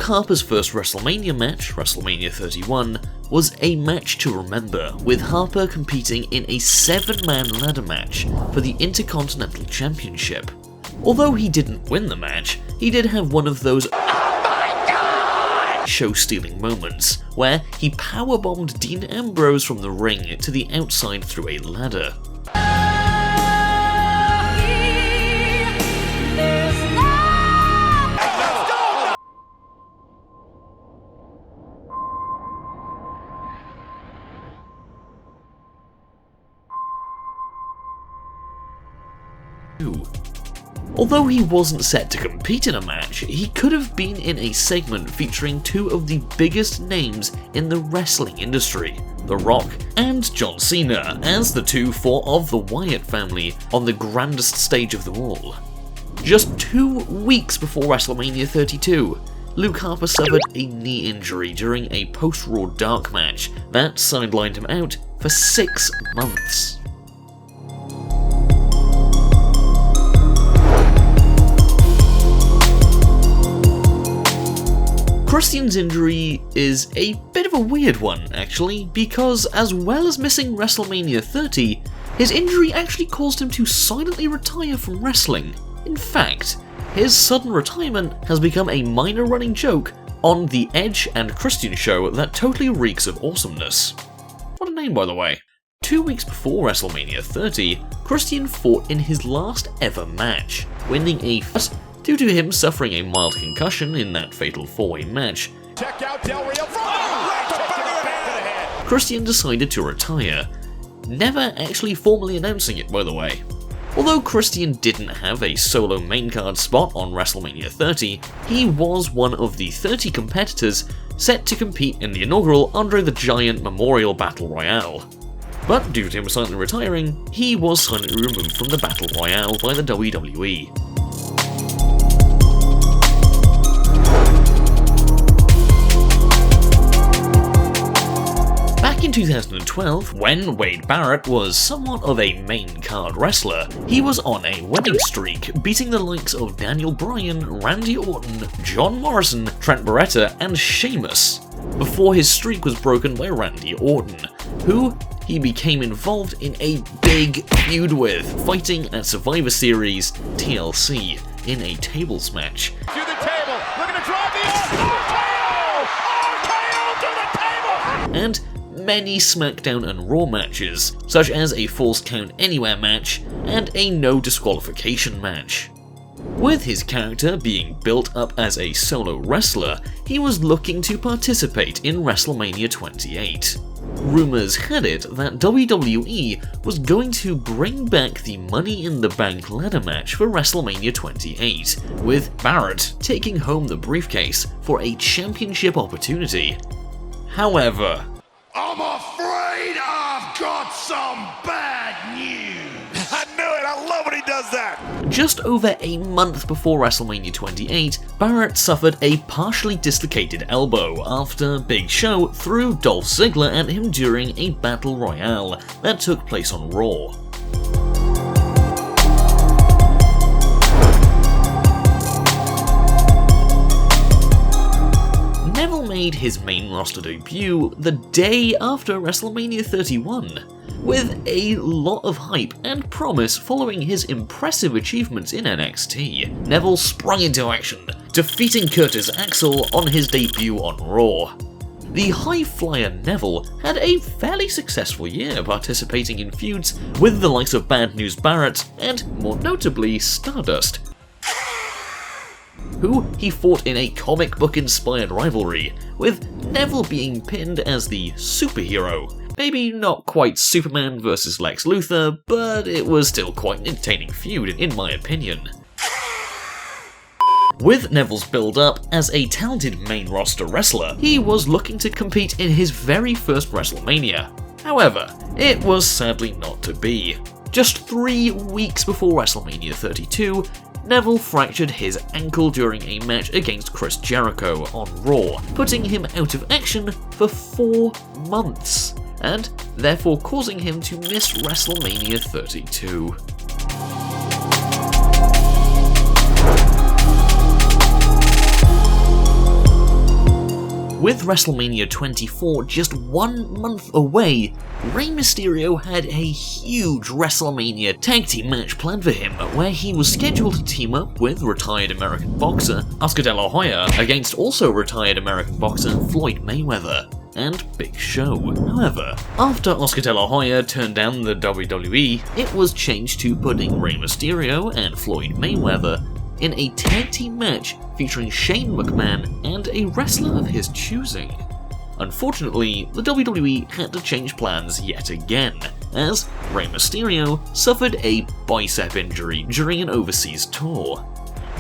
Harper's first WrestleMania match, WrestleMania 31, was a match to remember, with Harper competing in a 7-man ladder match for the Intercontinental Championship. Although he didn't win the match, he did have one of those show-stealing moments, where he powerbombed Dean Ambrose from the ring to the outside through a ladder. Although he wasn't set to compete in a match, he could have been in a segment featuring two of the biggest names in the wrestling industry, The Rock and John Cena, as the two fought of the Wyatt family on the grandest stage of them all. Just 2 weeks before WrestleMania 32, Luke Harper suffered a knee injury during a post-Raw Dark match that sidelined him out for 6 months. Christian's injury is a bit of a weird one, actually, because as well as missing WrestleMania 30, his injury actually caused him to silently retire from wrestling. In fact, his sudden retirement has become a minor running joke on the Edge and Christian show that totally reeks of awesomeness. What a name, by the way. 2 weeks before WrestleMania 30, Christian fought in his last ever match, winning a due to him suffering a mild concussion in that fatal 4-way match. Check out Del Rio. Christian decided to retire, never actually formally announcing it, by the way. Although Christian didn't have a solo main card spot on WrestleMania 30, he was one of the 30 competitors set to compete in the inaugural Andre the Giant Memorial Battle Royale. But due to him silently retiring, he was silently removed from the Battle Royale by the WWE. Back in 2012, when Wade Barrett was somewhat of a main card wrestler, he was on a winning streak, beating the likes of Daniel Bryan, Randy Orton, John Morrison, Trent Beretta, and Sheamus, before his streak was broken by Randy Orton, who he became involved in a big feud with, fighting at Survivor Series TLC in a tables match. To the table, looking to drive the RKO to the table! And many SmackDown and Raw matches, such as a Falls Count Anywhere match and a no disqualification match. With his character being built up as a solo wrestler, he was looking to participate in WrestleMania 28. Rumours had it that WWE was going to bring back the Money in the Bank ladder match for WrestleMania 28, with Barrett taking home the briefcase for a championship opportunity. However, I'm afraid I've got some bad news. I knew it. I love when he does that. just over a month before WrestleMania 28, Barrett suffered a partially dislocated elbow after Big Show threw Dolph Ziggler at him during a battle royale that took place on Raw. Neville made his main roster debut the day after WrestleMania 31, with a lot of hype and promise following his impressive achievements in NXT. Neville sprung into action, defeating Curtis Axel on his debut on Raw. The high flyer Neville had a fairly successful year participating in feuds with the likes of Bad News Barrett and, more notably, Stardust, who he fought in a comic book inspired rivalry, with Neville being pinned as the superhero. Maybe not quite Superman versus Lex Luthor, but it was still quite an entertaining feud in my opinion. With Neville's build-up as a talented main roster wrestler, he was looking to compete in his very first WrestleMania. However, it was sadly not to be. Just 3 weeks before WrestleMania 32, Neville fractured his ankle during a match against Chris Jericho on Raw, putting him out of action for 4 months, and therefore causing him to miss WrestleMania 32. With WrestleMania 24 just 1 month away, Rey Mysterio had a huge WrestleMania tag team match planned for him, where he was scheduled to team up with retired American boxer Oscar De La Hoya against also retired American boxer Floyd Mayweather and Big Show. However, after Oscar De La Hoya turned down the WWE, it was changed to putting Rey Mysterio and Floyd Mayweather in a tag team match featuring Shane McMahon and a wrestler of his choosing. Unfortunately, the WWE had to change plans yet again, as Rey Mysterio suffered a bicep injury during an overseas tour.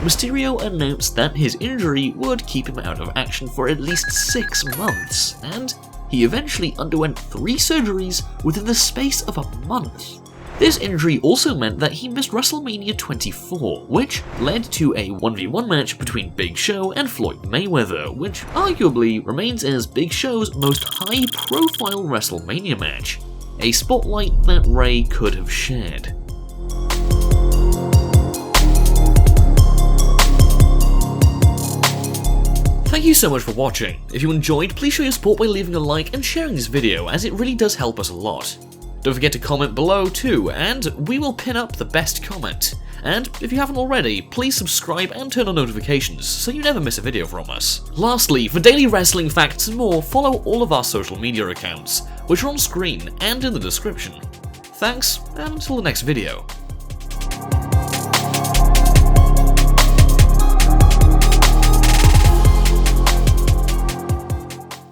Mysterio announced that his injury would keep him out of action for at least 6 months, and he eventually underwent 3 surgeries within the space of a month. This injury also meant that he missed WrestleMania 24, which led to a 1v1 match between Big Show and Floyd Mayweather, which arguably remains as Big Show's most high-profile WrestleMania match, a spotlight that Rey could have shared. Thank you so much for watching. If you enjoyed, please show your support by leaving a like and sharing this video, as it really does help us a lot. Don't forget to comment below too, and we will pin up the best comment. And if you haven't already, please subscribe and turn on notifications so you never miss a video from us. Lastly, for daily wrestling facts and more, follow all of our social media accounts, which are on screen and in the description. Thanks, and until the next video.